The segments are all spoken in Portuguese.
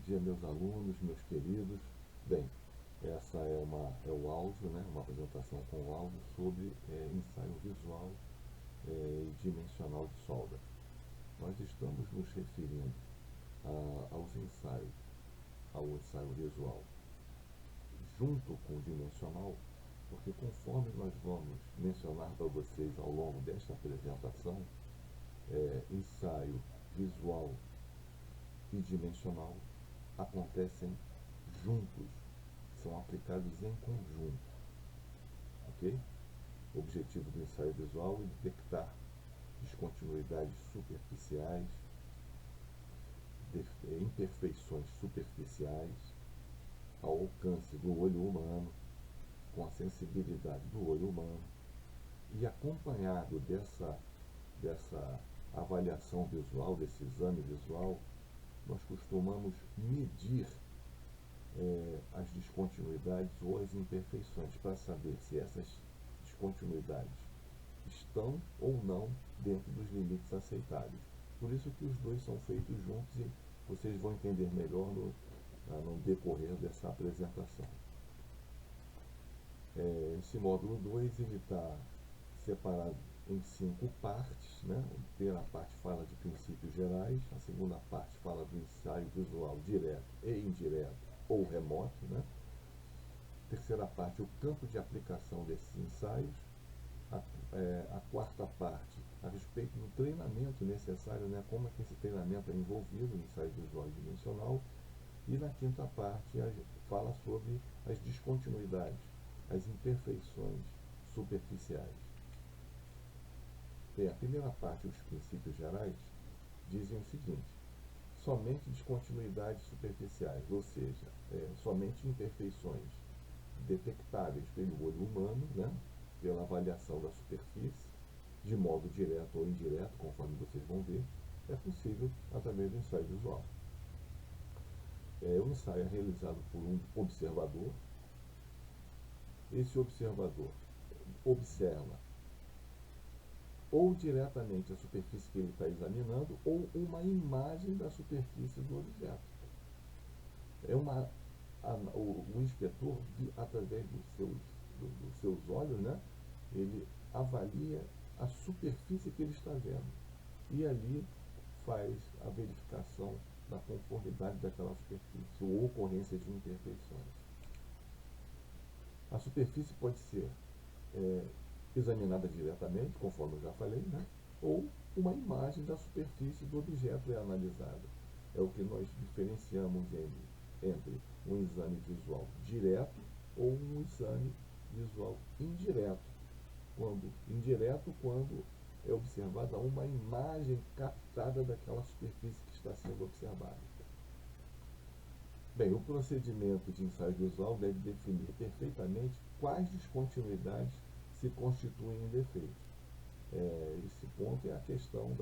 dia, meus alunos, meus queridos. Bem, essa é o áudio, né, uma apresentação com áudio sobre ensaio visual e dimensional de solda. Nós estamos nos referindo aos ensaios, ao ensaio visual, junto com o dimensional, porque conforme nós vamos mencionar para vocês ao longo desta apresentação, ensaio visual e dimensional acontecem juntos, são aplicados em conjunto, ok? O objetivo do ensaio visual é detectar descontinuidades superficiais, imperfeições superficiais ao alcance do olho humano, com a sensibilidade do olho humano, e acompanhado dessa avaliação visual, desse exame visual, nós costumamos medir as descontinuidades ou as imperfeições para saber se essas descontinuidades estão ou não dentro dos limites aceitáveis. Por isso que os dois são feitos juntos e vocês vão entender melhor no decorrer dessa apresentação. Esse módulo 2 ele está separado em 5 partes, né? A primeira parte fala de princípios gerais, a segunda parte fala do ensaio visual direto e indireto ou remoto, né? A terceira parte, o campo de aplicação desses ensaios. A quarta parte, a respeito do treinamento necessário, né? Como é que esse treinamento é envolvido no ensaio visual e dimensional. E na quinta parte, fala sobre as descontinuidades, as imperfeições superficiais. Bem, a primeira parte, os princípios gerais, dizem o seguinte: somente descontinuidades superficiais, ou seja, somente imperfeições detectáveis pelo olho humano, né, pela avaliação da superfície, de modo direto ou indireto, conforme vocês vão ver, é possível através do ensaio visual. O ensaio é realizado por um observador. Esse observador observa ou diretamente a superfície que ele está examinando ou uma imagem da superfície do objeto. O inspetor, através dos seus olhos, né, ele avalia a superfície que ele está vendo e ali faz a verificação da conformidade daquela superfície ou ocorrência de imperfeições. A superfície pode ser examinada diretamente, conforme eu já falei, né? Ou uma imagem da superfície do objeto é analisada. É o que nós diferenciamos entre um exame visual direto ou um exame visual indireto. Quando é observada uma imagem captada daquela superfície que está sendo observada. Bem, o procedimento de ensaio visual deve definir perfeitamente quais descontinuidades se constituem em defeito. Esse ponto é a questão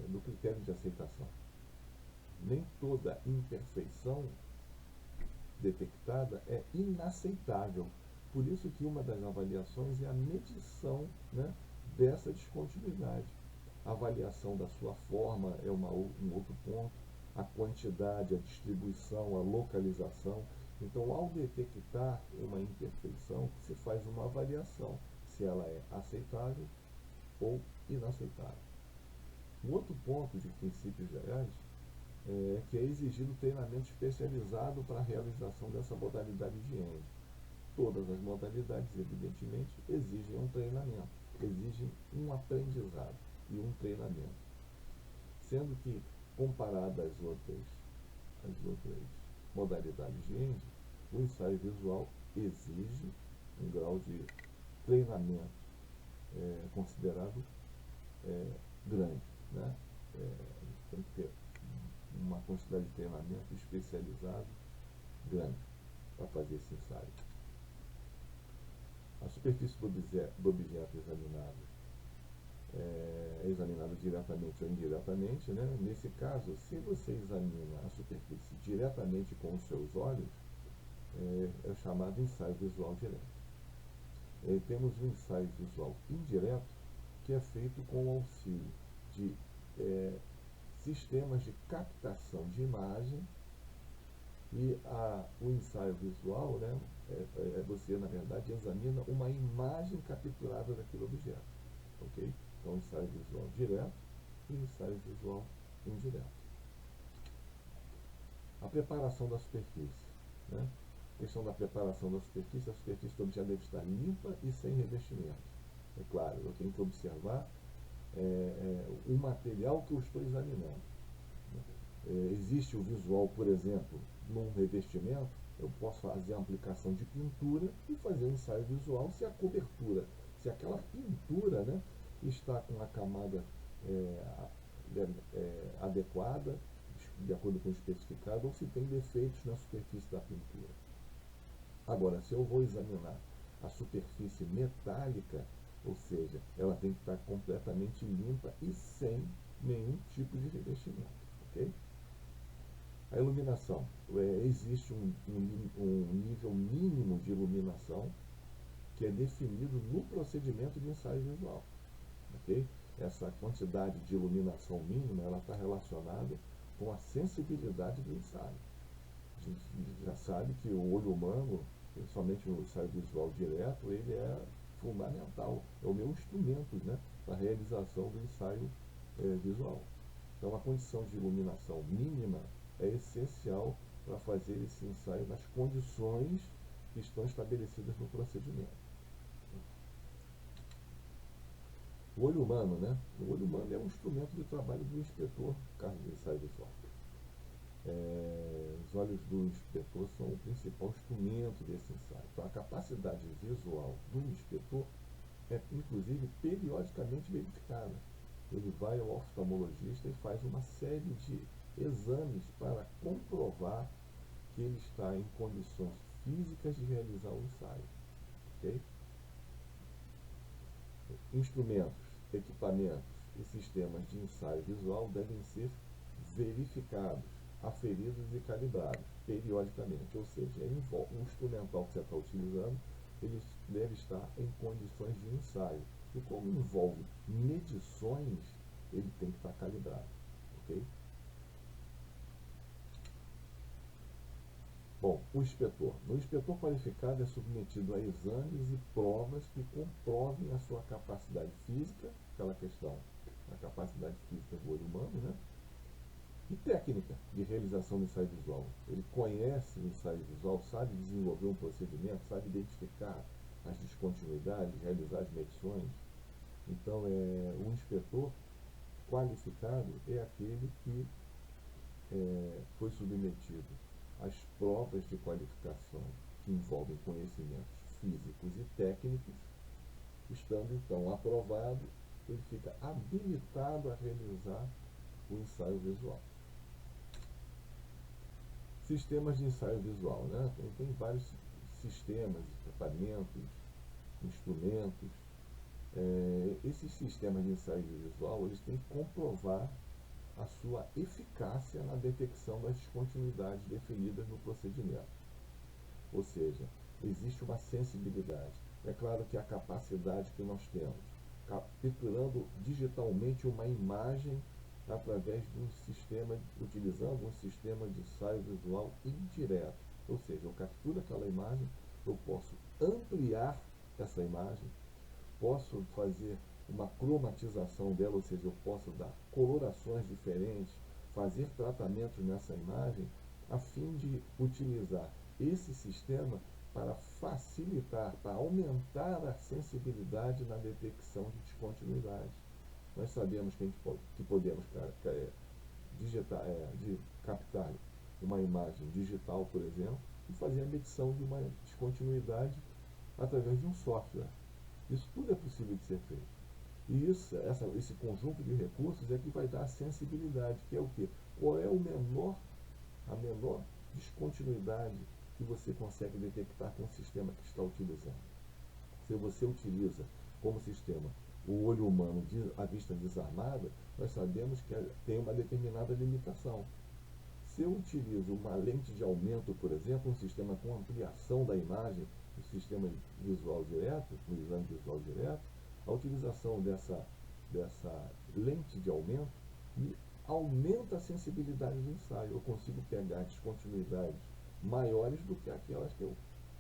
do critério de aceitação. Nem toda imperfeição detectada é inaceitável. Por isso que uma das avaliações é a medição, né, dessa descontinuidade. A avaliação da sua forma é um outro ponto, a quantidade, a distribuição, a localização. Então, ao detectar uma imperfeição, se faz uma avaliação, se ela é aceitável ou inaceitável. Um outro ponto de princípios gerais é que é exigido treinamento especializado para a realização dessa modalidade de END. Todas as modalidades, evidentemente, exigem um treinamento, exigem um aprendizado e um treinamento. Sendo que, comparado às outras modalidades de END, o ensaio visual exige um grau de treinamento considerado grande, né? Tem que ter uma quantidade de treinamento especializado grande para fazer esse ensaio. A superfície do objeto examinado é examinada diretamente ou indiretamente, né? Nesse caso, se você examina a superfície diretamente com os seus olhos, é chamado ensaio visual direto. Temos o ensaio visual indireto, que é feito com o auxílio de sistemas de captação de imagem E o ensaio visual, né, você, na verdade, examina uma imagem capturada daquele objeto. Ok? Então, ensaio visual direto e ensaio visual indireto. A preparação da superfície. Né? A questão da preparação da superfície, a superfície do objeto deve estar limpa e sem revestimento. É claro, eu tenho que observar o material que eu estou examinando. Existe o visual, por exemplo, num revestimento, eu posso fazer a aplicação de pintura e fazer um ensaio visual se a cobertura, se aquela pintura, né, está com a camada adequada, de acordo com o especificado, ou se tem defeitos na superfície da pintura. Agora, se eu vou examinar a superfície metálica, ou seja, ela tem que estar completamente limpa e sem nenhum tipo de revestimento. Ok? A iluminação. Existe um nível mínimo de iluminação que é definido no procedimento de ensaio visual. Okay? Essa quantidade de iluminação mínima ela está relacionada com a sensibilidade do ensaio. A gente já sabe que o olho humano, principalmente no ensaio visual direto, ele é fundamental, é o meu instrumento, né, para a realização do ensaio visual. Então a condição de iluminação mínima é essencial para fazer esse ensaio nas condições que estão estabelecidas no procedimento. O olho humano, né? O olho humano é um instrumento de trabalho do inspetor, caso de ensaio visual. Os olhos do inspetor são o principal instrumento desse ensaio. Então, a capacidade visual do inspetor é, inclusive, periodicamente verificada. Ele vai ao oftalmologista e faz uma série de exames para comprovar que ele está em condições físicas de realizar o ensaio. Okay? Instrumentos, equipamentos e sistemas de ensaio visual devem ser verificados, aferidos e calibrados periodicamente, ou seja, o instrumental que você está utilizando ele deve estar em condições de ensaio. E como envolve medições, ele tem que estar calibrado. Ok? Bom, o inspetor. O inspetor qualificado é submetido a exames e provas que comprovem a sua capacidade física, aquela questão da capacidade física do olho humano, né? E técnica de realização do ensaio visual. Ele conhece o ensaio visual, sabe desenvolver um procedimento, sabe identificar as descontinuidades, realizar as medições. Então, o inspetor qualificado é aquele que foi submetido às provas de qualificação que envolvem conhecimentos físicos e técnicos, estando então aprovado, ele fica habilitado a realizar o ensaio visual. Sistemas de ensaio visual, né? Tem vários sistemas, equipamentos, instrumentos. Esses sistemas de ensaio visual eles têm que comprovar a sua eficácia na detecção das descontinuidades definidas no procedimento. Ou seja, existe uma sensibilidade. É claro que a capacidade que nós temos, capturando digitalmente uma imagem através de um sistema, utilizando um sistema de ensaio visual indireto. Ou seja, eu capturo aquela imagem, eu posso ampliar essa imagem, posso fazer uma cromatização dela, ou seja, eu posso dar colorações diferentes, fazer tratamentos nessa imagem, a fim de utilizar esse sistema para facilitar, para aumentar a sensibilidade na detecção de descontinuidades. Nós sabemos que podemos captar uma imagem digital, por exemplo, e fazer a medição de uma descontinuidade através de um software. Isso tudo é possível de ser feito. E esse conjunto de recursos é que vai dar a sensibilidade, que é o quê? Qual é a menor descontinuidade que você consegue detectar com o sistema que está utilizando. Se você utiliza como sistema o olho humano à vista desarmada, nós sabemos que tem uma determinada limitação. Se eu utilizo uma lente de aumento, por exemplo, um sistema com ampliação da imagem, o sistema visual direto, no exame visual direto, a utilização dessa lente de aumento me aumenta a sensibilidade do ensaio. Eu consigo pegar descontinuidades maiores do que aquelas que eu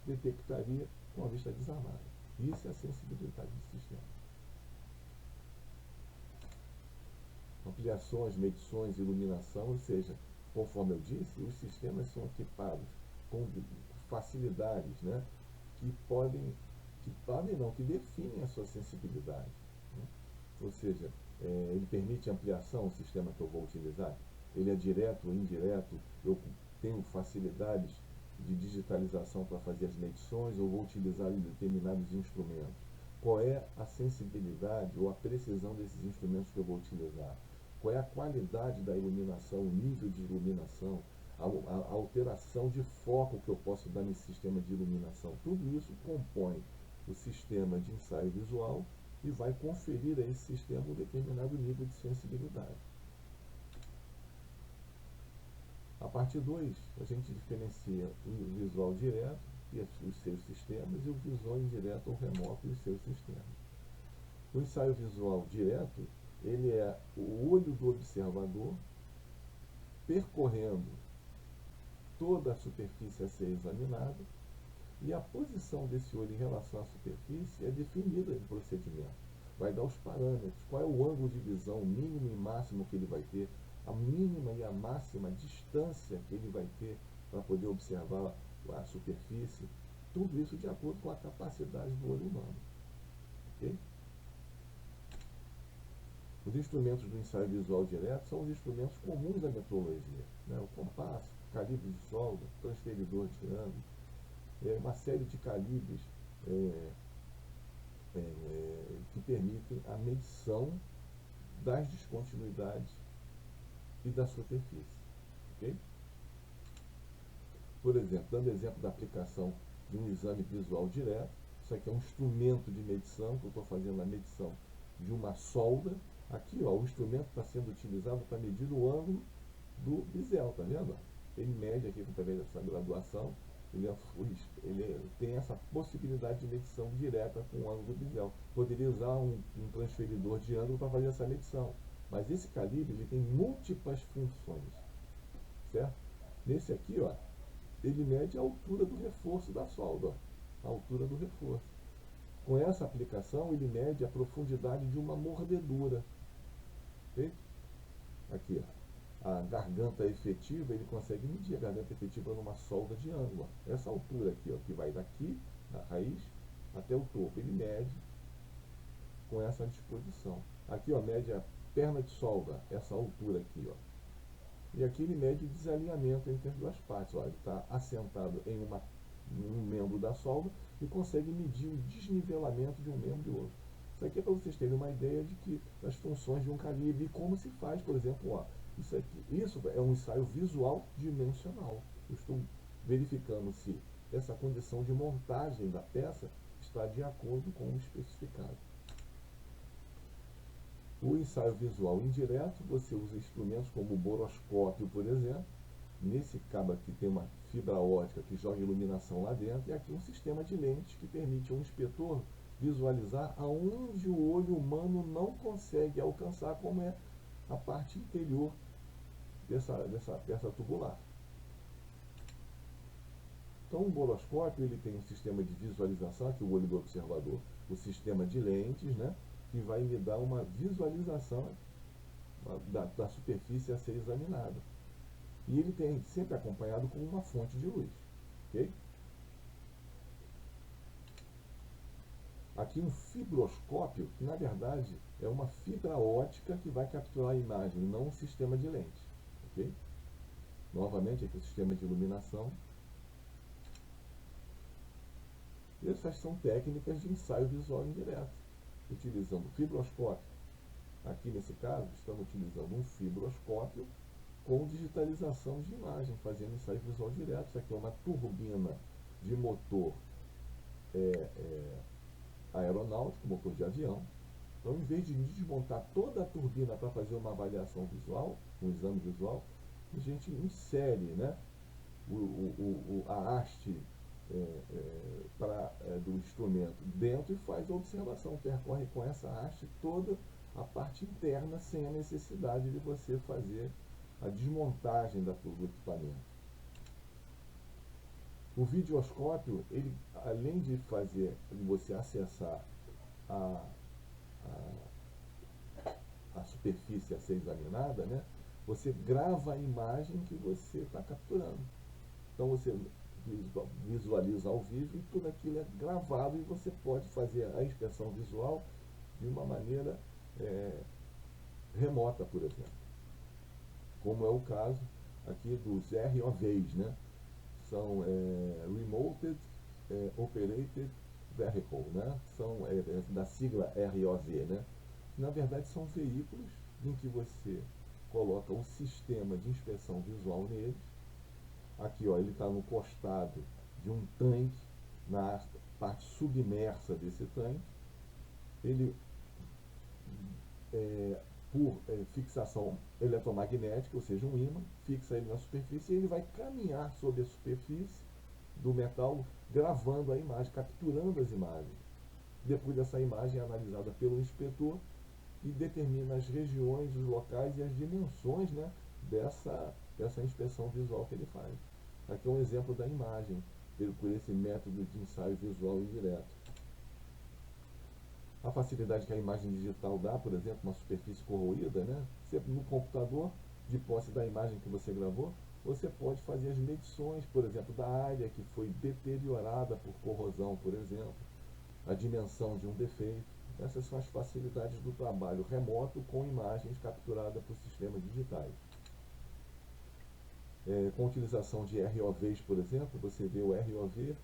detectaria com a vista desarmada. Isso é a sensibilidade do sistema. Ampliações, medições, iluminação, ou seja, conforme eu disse, os sistemas são equipados com facilidades, né, que definem a sua sensibilidade, né? Ou seja, ele permite ampliação, o sistema que eu vou utilizar, ele é direto ou indireto, eu tenho facilidades de digitalização para fazer as medições, ou vou utilizar determinados instrumentos. Qual é a sensibilidade ou a precisão desses instrumentos que eu vou utilizar? Qual é a qualidade da iluminação, o nível de iluminação, a alteração de foco que eu posso dar nesse sistema de iluminação? Tudo isso compõe o sistema de ensaio visual e vai conferir a esse sistema um determinado nível de sensibilidade. A parte 2, a gente diferencia o visual direto e os seus sistemas, e o visual indireto ou remoto e os seus sistemas. O ensaio visual direto, ele é o olho do observador percorrendo toda a superfície a ser examinada, e a posição desse olho em relação à superfície é definida no procedimento. Vai dar os parâmetros, qual é o ângulo de visão mínimo e máximo que ele vai ter, a mínima e a máxima distância que ele vai ter para poder observar a superfície, tudo isso de acordo com a capacidade do olho humano. Okay? Os instrumentos do ensaio visual direto são os instrumentos comuns da metrologia, né? O compasso, calibre de solda, transferidor de ângulo, uma série de calibres que permitem a medição das descontinuidades e da superfície. Okay? Por exemplo, dando exemplo da aplicação de um exame visual direto, isso aqui é um instrumento de medição, que eu estou fazendo a medição de uma solda. Aqui, ó, o instrumento está sendo utilizado para medir o ângulo do bisel, está vendo? Ele mede aqui, através dessa graduação, ele tem essa possibilidade de medição direta com o ângulo do bisel. Poderia usar um transferidor de ângulo para fazer essa medição, mas esse calibre ele tem múltiplas funções, certo? Nesse aqui, ó, ele mede a altura do reforço da solda, ó, a altura do reforço. Com essa aplicação, ele mede a profundidade de uma mordedura. Okay? Aqui, ó. A garganta efetiva, ele consegue medir a garganta efetiva numa solda de ângulo. Essa altura aqui, ó, que vai daqui, da raiz, até o topo, ele mede com essa disposição. Aqui, ó, mede a perna de solda, essa altura aqui, ó. E aqui ele mede o desalinhamento entre as duas partes. Ó, ele está assentado em um membro da solda e consegue medir o desnivelamento de um membro e outro. Isso aqui é para vocês terem uma ideia das funções de um calibre e como se faz, por exemplo, ó, isso é um ensaio visual dimensional. Eu estou verificando se essa condição de montagem da peça está de acordo com o especificado. O ensaio visual indireto, você usa instrumentos como o boroscópio, por exemplo. Nesse cabo aqui tem uma fibra ótica que joga iluminação lá dentro, e aqui um sistema de lentes que permite ao inspetor visualizar aonde o olho humano não consegue alcançar, como é a parte interior dessa peça tubular. Então, o boroscópio ele tem um sistema de visualização, aqui o olho do observador, o sistema de lentes, né, que vai me dar uma visualização da superfície a ser examinada. E ele tem sempre acompanhado com uma fonte de luz. Okay? Aqui um fibroscópio, que na verdade é uma fibra ótica que vai capturar a imagem, não um sistema de lente. Okay? Novamente aqui o sistema de iluminação. Essas são técnicas de ensaio visual indireto, utilizando fibroscópio. Aqui nesse caso estamos utilizando um fibroscópio com digitalização de imagem, fazendo ensaio visual direto. Isso aqui é uma turbina de motor aeronáutico, motor de avião. Então, em vez de desmontar toda a turbina para fazer uma avaliação visual, um exame visual, a gente insere, né, a haste do instrumento dentro e faz a observação, percorre com essa haste toda a parte interna sem a necessidade de você fazer a desmontagem do equipamento. O videoscópio, ele, além de fazer você acessar a, a superfície a ser examinada, né, você grava a imagem que você está capturando. Então você visualiza ao vivo e tudo aquilo é gravado e você pode fazer a inspeção visual de uma maneira remota, por exemplo. Como é o caso aqui dos ROVs, né? São Remote Operated Vehicle, né? São da sigla ROV, né? Na verdade são veículos em que você coloca o sistema de inspeção visual neles. Aqui, ó, ele está no costado de um tanque, na parte submersa desse tanque. Ele, por fixação eletromagnética, ou seja, um ímã, fixa ele na superfície e ele vai caminhar sobre a superfície do metal, gravando a imagem, capturando as imagens. Depois dessa imagem é analisada pelo inspetor e determina as regiões, os locais e as dimensões, né, dessa inspeção visual que ele faz. Aqui é um exemplo da imagem, por esse método de ensaio visual indireto. A facilidade que a imagem digital dá, por exemplo, uma superfície corroída, né? Você, no computador, de posse da imagem que você gravou, você pode fazer as medições, por exemplo, da área que foi deteriorada por corrosão, por exemplo, a dimensão de um defeito. Essas são as facilidades do trabalho remoto com imagens capturadas por sistemas digitais. Com a utilização de ROVs, por exemplo, você vê o ROV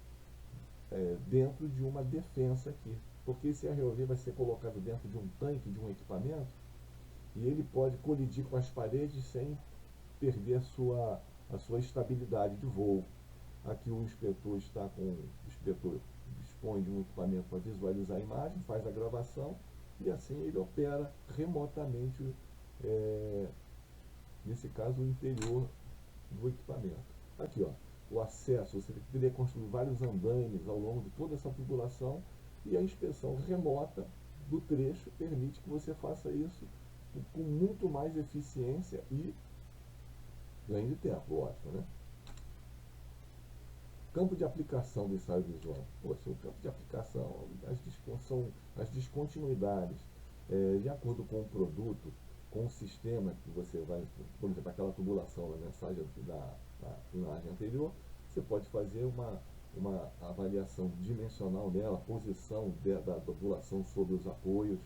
dentro de uma defensa aqui. Porque esse ROV vai ser colocado dentro de um tanque, de um equipamento, e ele pode colidir com as paredes sem perder a sua estabilidade de voo. Aqui o inspetor dispõe de um equipamento para visualizar a imagem, faz a gravação, e assim ele opera remotamente, nesse caso, o interior do equipamento. Aqui, ó, o acesso, você teria construído vários andaimes ao longo de toda essa tubulação, e a inspeção remota do trecho permite que você faça isso com muito mais eficiência e ganho de tempo, lógico, né? Campo de aplicação do ensaio visual. Poxa, o campo de aplicação, as descontinuidades, de acordo com o produto, com o sistema que você vai, por exemplo, aquela tubulação na mensagem da imagem anterior, você pode fazer uma avaliação dimensional dela, a posição da tubulação sobre os apoios,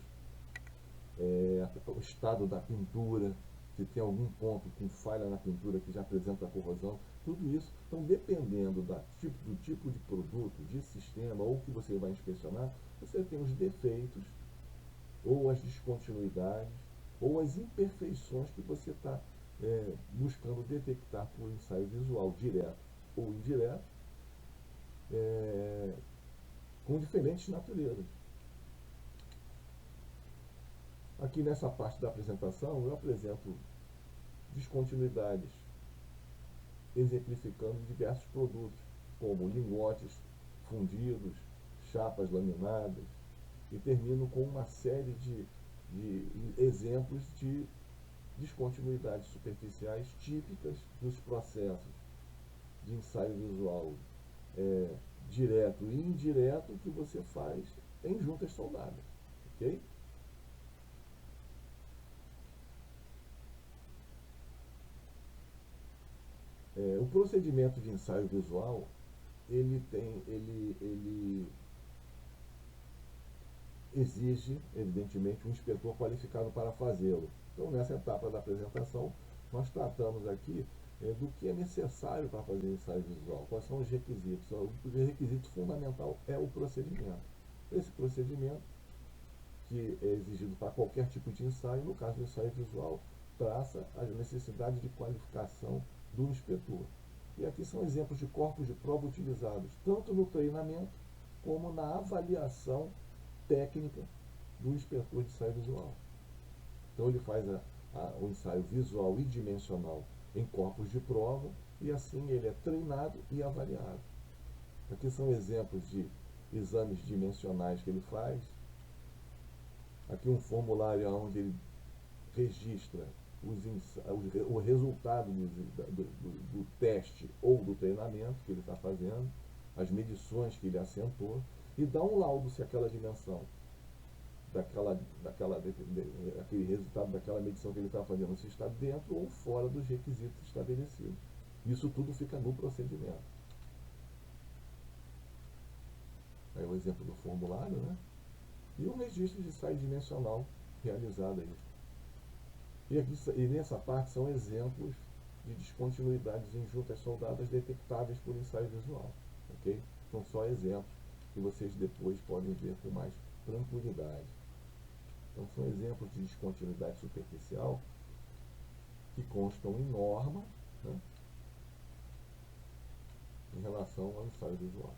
o estado da pintura, se tem algum ponto com falha na pintura que já apresenta corrosão, tudo isso. Então, dependendo do tipo de produto, de sistema, ou que você vai inspecionar, você tem os defeitos, ou as descontinuidades, ou as imperfeições que você está buscando detectar por ensaio visual, direto ou indireto, com diferentes naturezas. Aqui nessa parte da apresentação eu apresento descontinuidades, exemplificando diversos produtos, como lingotes fundidos, chapas laminadas, e termino com uma série de exemplos de descontinuidades superficiais típicas dos processos de ensaio visual direto e indireto que você faz em juntas soldadas, ok? O procedimento de ensaio visual, ele exige, evidentemente, um inspetor qualificado para fazê-lo. Então, nessa etapa da apresentação, nós tratamos aqui do que é necessário para fazer o ensaio visual, quais são os requisitos. O requisito fundamental é o procedimento. Esse procedimento, que é exigido para qualquer tipo de ensaio, no caso do ensaio visual, traça as necessidades de qualificação do inspetor. E aqui são exemplos de corpos de prova utilizados, tanto no treinamento, como na avaliação técnica do inspetor de ensaio visual. Então ele faz o ensaio visual e dimensional em corpos de prova, e assim ele é treinado e avaliado. Aqui são exemplos de exames dimensionais que ele faz. Aqui um formulário onde ele registra o resultado do teste ou do treinamento que ele está fazendo. as medições que ele assentou e dá um laudo se aquela dimensão aquele resultado daquela medição que ele está fazendo, se está dentro ou fora dos requisitos estabelecidos. Isso tudo fica no procedimento. Aí o exemplo do formulário, né? E o registro de ensaio dimensional realizado aí. E nessa parte são exemplos de descontinuidades em juntas soldadas detectáveis por ensaio visual. Ok? São só exemplos que vocês depois podem ver com mais tranquilidade. Então são exemplos de descontinuidade superficial que constam em norma, né, em relação ao ensaio visual.